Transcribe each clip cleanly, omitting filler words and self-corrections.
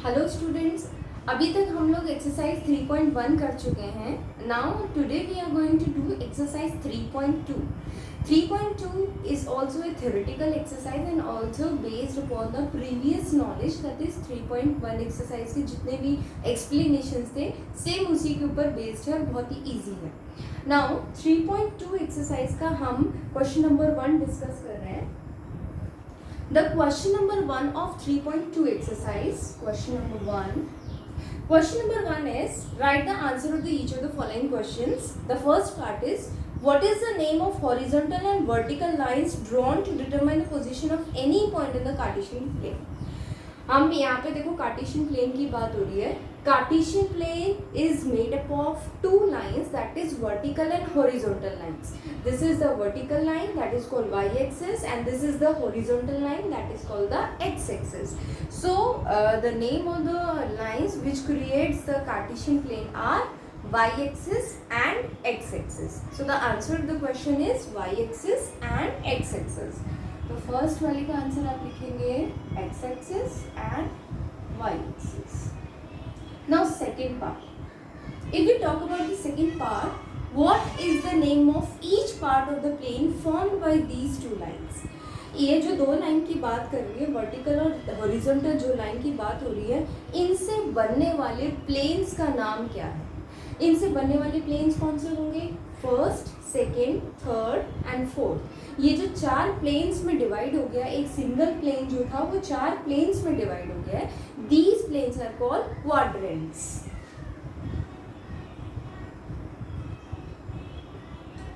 Hello students, अभी तक हम लोग एक्सरसाइज 3.1 कर चुके हैं. Now today we are going to do exercise 3.2. 3.2 is also a theoretical exercise and also based upon the previous knowledge, that is 3.1 exercise के जितने भी explanations थे सेम उसी के ऊपर बेस्ड है और बहुत ही ईजी है. नाउ 3.2 एक्सरसाइज का हम क्वेश्चन नंबर 1 डिस्कस कर रहे हैं. The question number 1 of 3.2 exercise, question number 1 is, write the answer of each of the following questions. The first part is, what is the name of horizontal and vertical lines drawn to determine the position of any point in the Cartesian plane? हम यहाँ पे देखो Cartesian plane की बात हो रही है. Cartesian plane is made up of two lines, that is vertical and horizontal lines. This is the vertical line, that is called y axis, and this is the horizontal line, that is called the x axis. So the name of the lines which creates the Cartesian plane are y-axis and x-axis. So the answer of the question is y-axis and x-axis. तो first वाले का answer आप लिखेंगे x-axis and y-axis. Now second part. If we talk about the second part, what is the name of each part of the plane formed by these two lines? ये जो दो line की बात कर रही है, वर्टिकल और हॉरिजॉन्टल जो लाइन की बात हो रही है, इनसे बनने वाले प्लेन्स का नाम क्या है? इनसे बनने वाले प्लेन्स कौन से होंगे? First, second, third and fourth. ये जो चार प्लेन्स में डिवाइड हो गया, एक सिंगल प्लेन जो था वो चार प्लेन्स में डिवाइड हो गया है. These planes are called quadrants.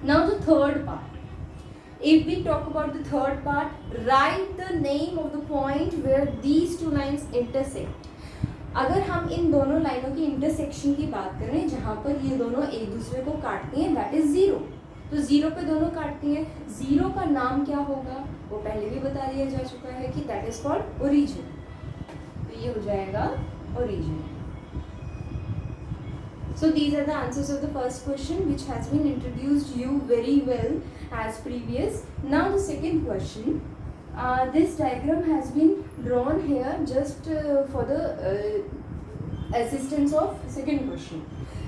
Now the third part. If we talk about the third part, write the name of the point where these two lines intersect. अगर हम इन दोनों लाइनों की इंटरसेक्शन की बात करें, जहाँ पर ये दोनों एक दूसरे को काटती हैं, दैट इज जीरो. तो जीरो पे दोनों काटती हैं, जीरो का नाम क्या होगा वो पहले भी बता दिया जा चुका है कि दैट इज कॉल्ड ओरिजिन. तो ये हो जाएगा origin. So these are the answers of the first question, which has been introduced you very well as previous. Now the second question. This diagram has been drawn here just for the assistance of second question.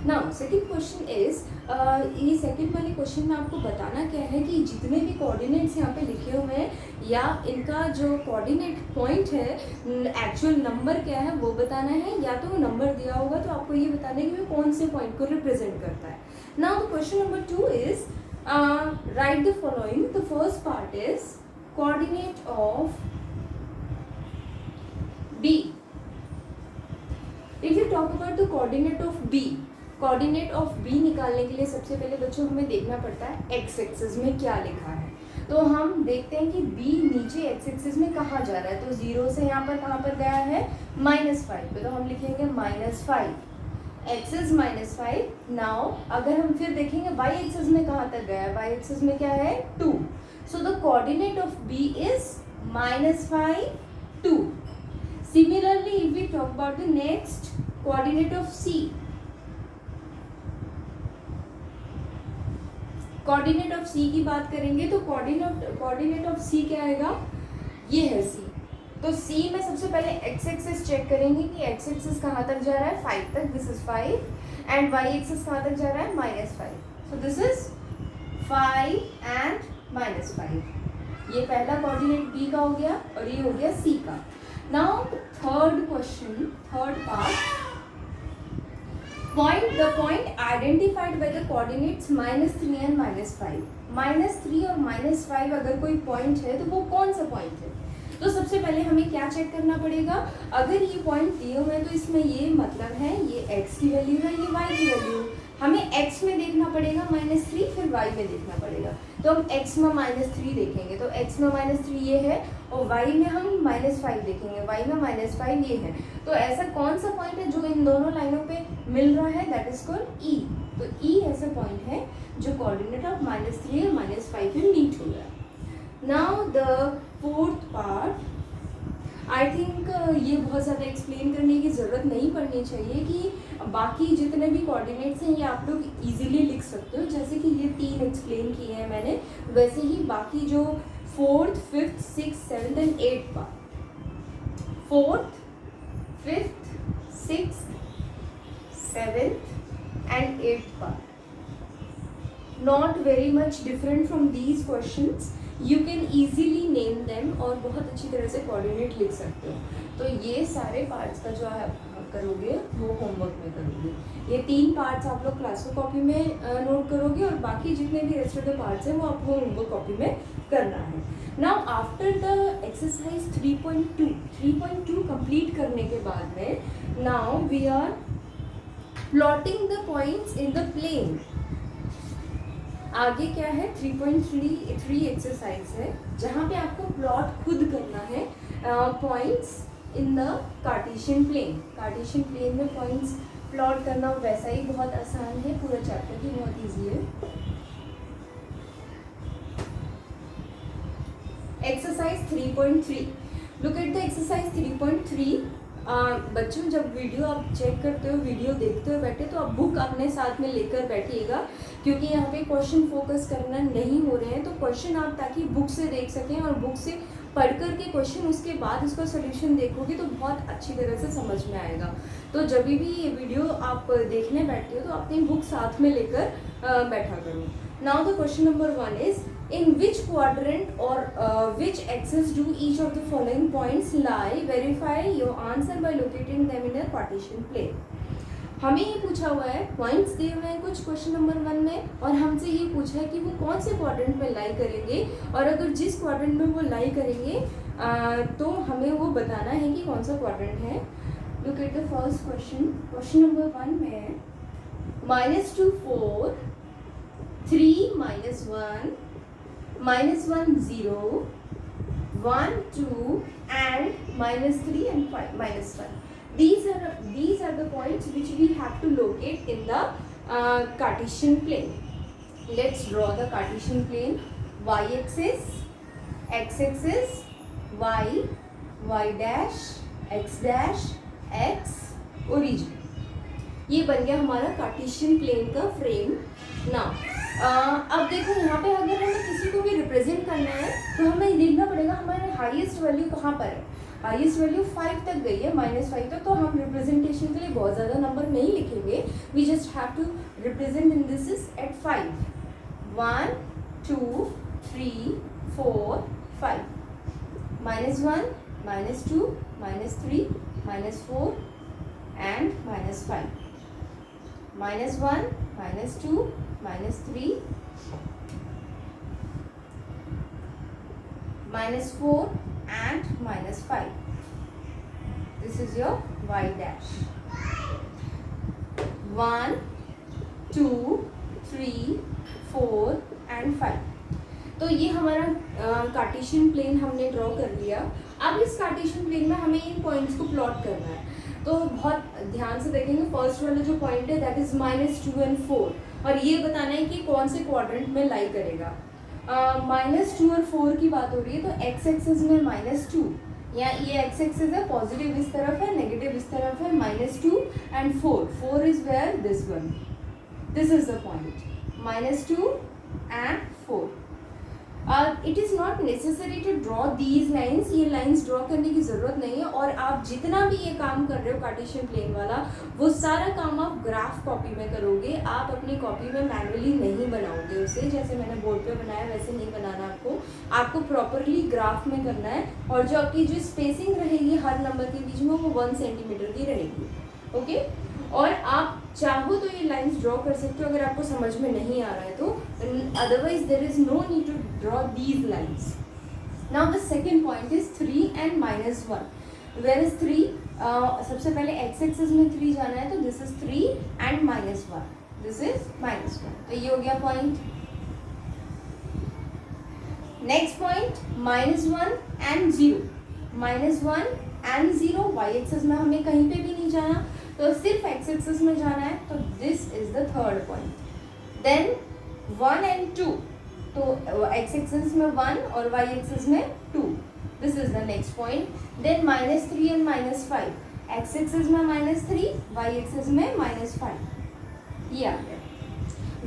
Now second question is, ये second वाले question में आपको बताना क्या है कि जितने भी coordinates यहाँ पे लिखे हुए हैं या इनका जो coordinate point है, actual number क्या है वो बताना है, या तो number दिया होगा तो आपको ये बताना है कि वो कौन से point को represent करता है. Now the question number 2 is, write the following. The first part is coordinate of B. If you talk about the coordinate of B, coordinate of B निकालने के लिए सबसे पहले बच्चों हमें देखना पड़ता है x एक्सिस में क्या लिखा है. तो हम देखते हैं कि B नीचे x एक्सिस में कहाँ जा रहा है. तो 0 से यहाँ पर कहाँ पर गया है? -5 पे. तो हम लिखेंगे -5. x is -5. नाउ अगर हम फिर देखेंगे y एक्सिस में कहाँ तक गया है. y एक्सिस में क्या है? 2. So the coordinate of B is -5, 2. Similarly, if we talk about the next coordinate of C, coordinate of C की बात करेंगे तो coordinate of C क्या आएगा? ये है C. तो C में सबसे पहले x एक्सिस चेक करेंगे कि x एक्सिस कहाँ तक जा रहा है? 5 तक. This is 5. And y axis कहाँ तक जा रहा है? -5. So this is 5 and -5. ये पहला कोऑर्डिनेट B का हो गया और ये हो गया C का. Now third question, third part. Point the point identified by the coordinates -3 and -5. -3 और -5 अगर कोई पॉइंट है तो वो कौन सा पॉइंट है? तो सबसे पहले हमें क्या चेक करना पड़ेगा? अगर ये पॉइंट दिए हुए हैं तो इसमें ये मतलब है ये x की वैल्यू है, ये y की वैल्यू. हमें x में देखना पड़ेगा -3, फिर y में देखना पड़ेगा. तो हम x में -3 देखेंगे तो x में -3 ये है और y में हम -5 देखेंगे, y में -5 ये है. तो ऐसा कौन सा पॉइंट है जो इन दोनों लाइनों पे मिल रहा है? That is called E. तो E ऐसा पॉइंट है जो कोऑर्डिनेट ऑफ -3 और -5 में मीट हो रहा है. Now the fourth part. I think ये बहुत ज़्यादा एक्सप्लेन करने की ज़रूरत नहीं पड़नी चाहिए कि बाकी जितने भी कोऑर्डिनेट्स हैं ये आप लोग इजीली लिख सकते हो. जैसे कि ये 3 एक्सप्लेन किए हैं मैंने, वैसे ही बाकी जो 4th, 5th, 6th, 7th and 8th part, 4th, 5th, 6th, 7th and 8th part. Not very much different from these questions. You can easily name them और बहुत अच्छी तरह से कोऑर्डिनेट लिख सकते हो. तो ये सारे पार्ट्स का जो आप करोगे वो होमवर्क में करोगे. ये 3 पार्ट्स आप लोग क्लासरूम कॉपी में नोट करोगे और बाकी जितने भी रेस्ट ऑफ द पार्ट्स हैं वो आपको होमवर्क कॉपी में करना है. Now after the exercise 3.2 complete करने के बाद में now we are plotting the points in the plane. आगे क्या है 3.3 एक्सरसाइज है जहाँ पे आपको प्लॉट खुद करना है points in the Cartesian plane. Cartesian plane में पॉइंट्स प्लॉट करना वैसा ही बहुत आसान है, पूरा चैप्टर ही बहुत इजी है. Exercise 3.3. Look at the exercise 3.3. बच्चों जब वीडियो आप चेक करते हो, वीडियो देखते हो बैठे तो आप बुक अपने साथ में लेकर बैठिएगा क्योंकि यहाँ पे क्वेश्चन फोकस करना नहीं हो रहे हैं. तो क्वेश्चन आप ताकि बुक से देख सकें और बुक से पढ़ कर के क्वेश्चन उसके बाद उसका सोल्यूशन देखोगे तो बहुत अच्छी तरह से समझ में आएगा. तो जब भी ये वीडियो आप देखने बैठते हो तो अपनी बुक साथ में लेकर बैठा करो. Now the question number 1 is in which quadrant or which axis do each of the following points lie? Verify your answer by locating them in a Cartesian plane. हमें ये पूछा हुआ है, पॉइंट्स दिए हुए हैं कुछ क्वेश्चन नंबर 1 में और हमसे ये पूछा है कि वो कौन से क्वाड्रेंट में लाई करेंगे और अगर जिस क्वाड्रेंट में वो लाई करेंगे तो हमें वो बताना है कि कौन सा क्वाड्रेंट है. Look at the first question. Question number 1 में -2 4, 3 -1, -1 0, 1 2 and -3 and 5 -1. These are the points which we have to locate in the Cartesian plane. Let's draw the Cartesian plane. Y-axis, x-axis, y, y dash, x dash, x, origin. ये बन गया हमारा Cartesian plane का frame. Now अब देखो यहाँ पे अगर हमें किसी को भी रिप्रेजेंट करना है तो हमें देखना पड़ेगा हमारे हाईएस्ट वैल्यू कहाँ पर है. हाईएस्ट वैल्यू 5 तक गई है, -5 तक. तो हम रिप्रेजेंटेशन के लिए बहुत ज़्यादा नंबर नहीं लिखेंगे. We just have to represent in this is at 5. 1 2 3 4 5. -1 -2 -3 -4 and -5. -1 -2 -3 -4 and -5. This is your y dash. 1 2 3 4 and 5. तो ये हमारा कार्टेशियन प्लेन हमने ड्रॉ कर लिया. अब इस कार्टेशियन प्लेन में हमें इन पॉइंट्स को प्लॉट करना है. तो बहुत ध्यान से देखेंगे. फर्स्ट वाला जो पॉइंट है दैट इज -2 and 4 और ये बताना है कि कौन से क्वाड्रेंट में लाई करेगा. -2 और 4 की बात हो रही है तो एक्स एक्सिस में -2 या ये एक्स एक्सिस है, पॉजिटिव इस तरफ है, नेगेटिव इस तरफ है. -2 and 4 is where this one. This is the point -2 and 4. It is not necessary to draw these lines. ये लाइन्स ड्रॉ करने की ज़रूरत नहीं है. और आप जितना भी ये काम कर रहे हो कार्टेशियन प्लेन वाला वो सारा काम आप ग्राफ कॉपी में करोगे. आप अपनी कॉपी में मैनुअली नहीं बनाओगे उसे. जैसे मैंने बोर्ड पे बनाया वैसे नहीं बनाना आपको प्रॉपरली ग्राफ में करना है. और जो आपकी जो स्पेसिंग रहेगी हर नंबर के बीच में वो 1 सेंटीमीटर की रहेगी. ओके. और आप चाहो तो ये लाइंस ड्रॉ कर सकते हो अगर आपको समझ में नहीं आ रहा है तो. Otherwise there is no need to draw these lines. Now the second point is 3 and -1. Where is 3? सबसे पहले एक्स एक्सिस में 3 जाना है तो this is 3 and -1. This is -1. तो ये हो गया point. Next point -1 and 0. -1 and 0 y axis में हमें कहीं पे भी नहीं जाना तो सिर्फ एक्स एक्सिस में जाना है. तो this is the third point. Then 1 and 2. तो एक्स एक्सिस में 1 और वाई एक्सिस में 2. This is the next point. Then -3 and -5. X axis में -3, वाई एक्सिस में -5. ये आ गया.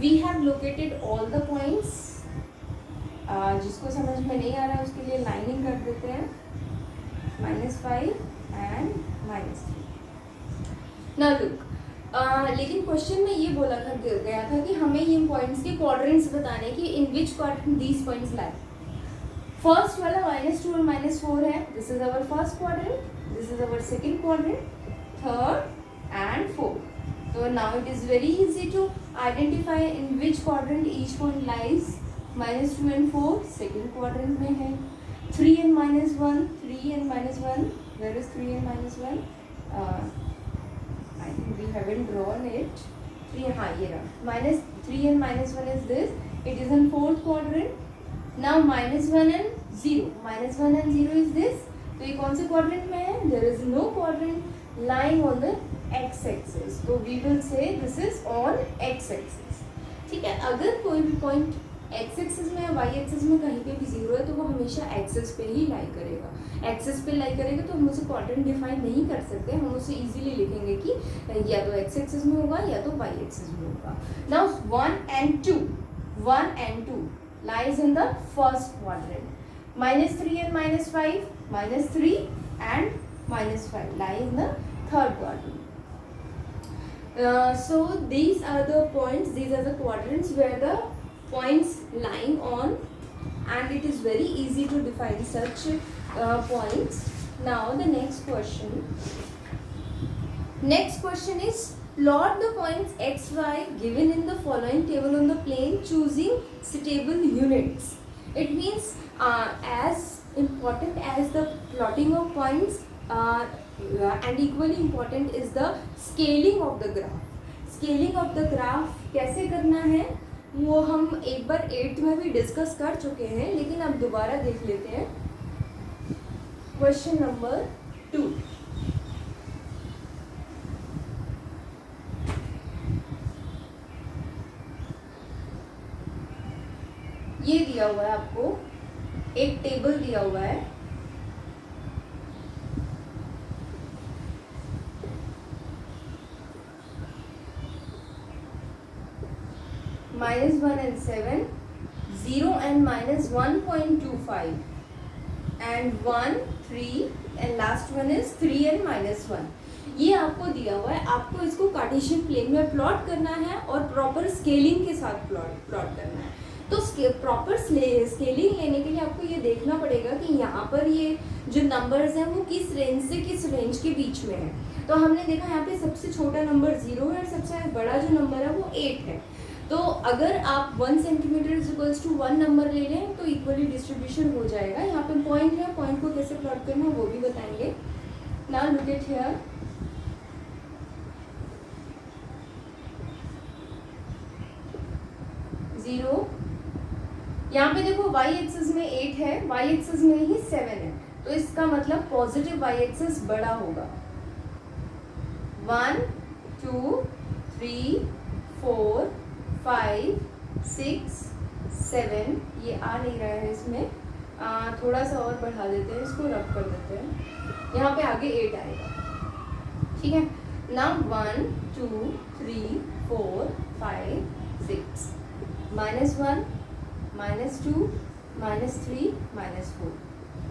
We have located all the points. जिसको समझ में नहीं आ रहा है उसके लिए लाइनिंग कर देते हैं. -5 and -3. ना लुक, लेकिन क्वेश्चन में ये बोला गया था कि हमें इन पॉइंट्स के क्वाड्रेंट्स बताने कि in which quadrant these points lie. First वाला -2 और -4 है, this is our first quadrant, this is our second quadrant, third and fourth. तो now it is very easy to identify in which quadrant each point lies. -2 and 4 second quadrant में है, 3 and -1, 3 and -1, where is 3 and -1? I think we haven't drawn it. 3, हाँ ये रहा, -3 and -1 is this, it is in fourth quadrant. Now -1 and 0, -1 and 0 is this, तो ये कौन से quadrant में है? There is no quadrant lying on the x-axis, तो we will say this is on x-axis। ठीक है, अगर कोई भी point एक्स एक्सिस में या वाई एक्सिस में कहीं पे भी जीरो है तो वो हमेशा एक्सिस पे ही लाई करेगा। एक्सिस पे लाई करेगा तो हम उसे क्वाड्रेंट डिफाइन नहीं कर सकते, हम उसे इजीली लिखेंगे कि या तो एक्स एक्सिस में होगा या तो वाई एक्सिस में होगा। Now 1 and 2 lies in the first quadrant, -3 and -5, -3 and -5 lie in the third quadrant. So these are the points, these are the quadrants where the points lying on, and it is very easy to define such points. Now the next question is plot the points x, y given in the following table on the plane choosing suitable units. It means as important as the plotting of points and equally important is the scaling of the graph. Scaling of the graph कैसे करना है वो हम एक बार 8th में भी discuss कर चुके हैं, लेकिन अब दोबारा देख लेते हैं। क्वेश्चन नंबर 2, ये दिया हुआ है आपको, एक टेबल दिया हुआ है, -1 and 7, 0 and -1.25, and 1, 3 and last one is 3 and -1। ये आपको दिया हुआ है, आपको इसको कार्टेशियन प्लेन में प्लॉट करना है और प्रॉपर स्केलिंग के साथ प्लॉट करना है। तो प्रॉपर स्केलिंग लेने के लिए आपको ये देखना पड़ेगा कि यहाँ पर ये जो नंबर्स हैं वो किस रेंज से किस रेंज के बीच में है। तो हमने देखा यहाँ पे सबसे छोटा नंबर 0 है और सबसे बड़ा जो नंबर है वो 8 है। तो अगर आप 1 centimetre is equals to 1 number ले लें तो इक्वली डिस्ट्रीब्यूशन हो जाएगा। यहाँ पे पॉइंट है, पॉइंट को कैसे प्लॉट करना है वो भी बताएंगे। Now look at here, zero, यहाँ पे देखो y एक्सिस में 8 है, y एक्सिस में ही 7 है, तो इसका मतलब पॉजिटिव y एक्सिस बड़ा होगा। 1, 2, 3, 4, 5, 6, 7, ये आ नहीं रहा है इसमें, थोड़ा सा और बढ़ा देते हैं, इसको रब कर देते हैं, यहाँ पे आगे 8 आएगा। ठीक है, नाउ 1, 2, 3, 4, 5, 6, -1, -2, -3, -4,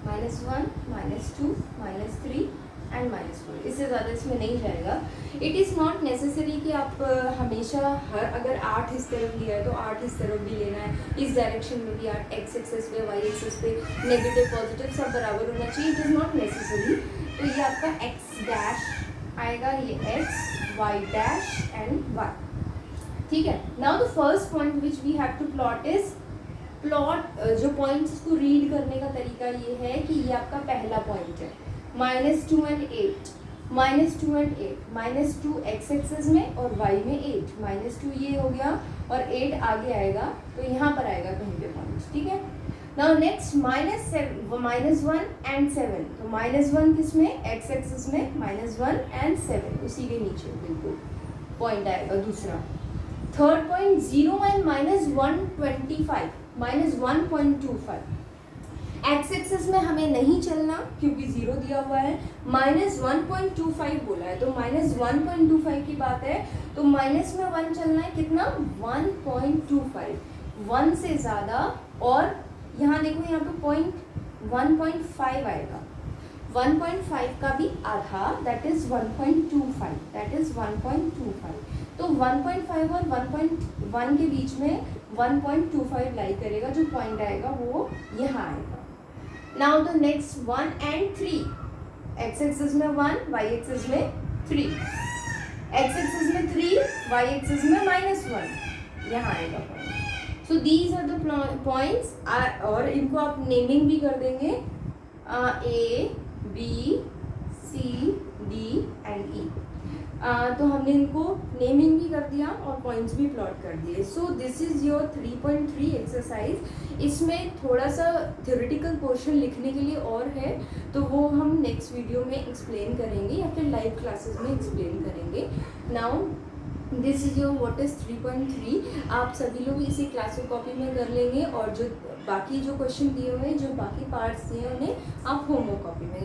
-1, -2, -3 एंड -4, इससे ज़्यादा इसमें नहीं जाएगा। इट इज़ नॉट नेसेसरी कि आप हमेशा अगर 8 इस तरफ लिया है तो 8 इस तरफ भी लेना है, इस डायरेक्शन में भी 8 एक्स एक्सेस पे वाई एक्सेस पे नेगेटिव पॉजिटिव सब बराबर होना चाहिए। It is not necessary. तो ये आपका एक्स डैश आएगा, ये x, y dash and y. ठीक है, now the first point which we have to plot is जो पॉइंट्स को रीड करने का तरीका ये है कि ये आपका पहला पॉइंट है, -2 and 8, -2 and 8, -2 एक्स एक्सेस में और y में 8, -2 ये हो गया और 8 आगे आएगा तो यहाँ पर आएगा कहीं पे पॉइंट। ठीक है, नाउ नेक्स्ट -1 and 7, तो -1 किस में, एक्स एक्सेस में, -1 and 7 उसी के नीचे बिल्कुल पॉइंट आएगा दूसरा। Third point 0 and -125, -1.25, x axis में हमें नहीं चलना क्योंकि 0 दिया हुआ है, -1.25 बोला है तो -1.25 की बात है तो माइनस में 1 चलना है, कितना, 1.25, 1 से ज़्यादा, और यहाँ देखो यहाँ पे पॉइंट 1.5 आएगा, 1.5 का भी आधा, दैट इज 1.25, दैट इज 1.25। तो 1.5 और 1.1 के बीच में 1.25 लाई करेगा, जो पॉइंट आएगा वो यहाँ आएगा। Now the next 1 and 3, x axis में 1, वाई एक्सिस में 3, एक्स एक्सिस में 3, वाई एक्सिस में -1, यहाँ आएगा point. So these are the points, और इनको आप नेमिंग भी कर देंगे, A B C D and E. तो हमने इनको नेमिंग भी कर दिया और पॉइंट्स भी प्लॉट कर दिए। So this is your 3.3 exercise. इसमें थोड़ा सा थ्योरेटिकल पोर्शन लिखने के लिए और है, तो वो हम नेक्स्ट वीडियो में एक्सप्लेन करेंगे या फिर लाइव क्लासेस में एक्सप्लेन करेंगे। Now this is your what is 3.3। आप सभी लोग इसे क्लासिक कॉपी में कर लेंगे, और जो बाकी जो क्वेश्चन दिए हुए हैं, जो बाकी पार्ट्स दिए हैं, उन्हें आप होमवर्क कॉपी में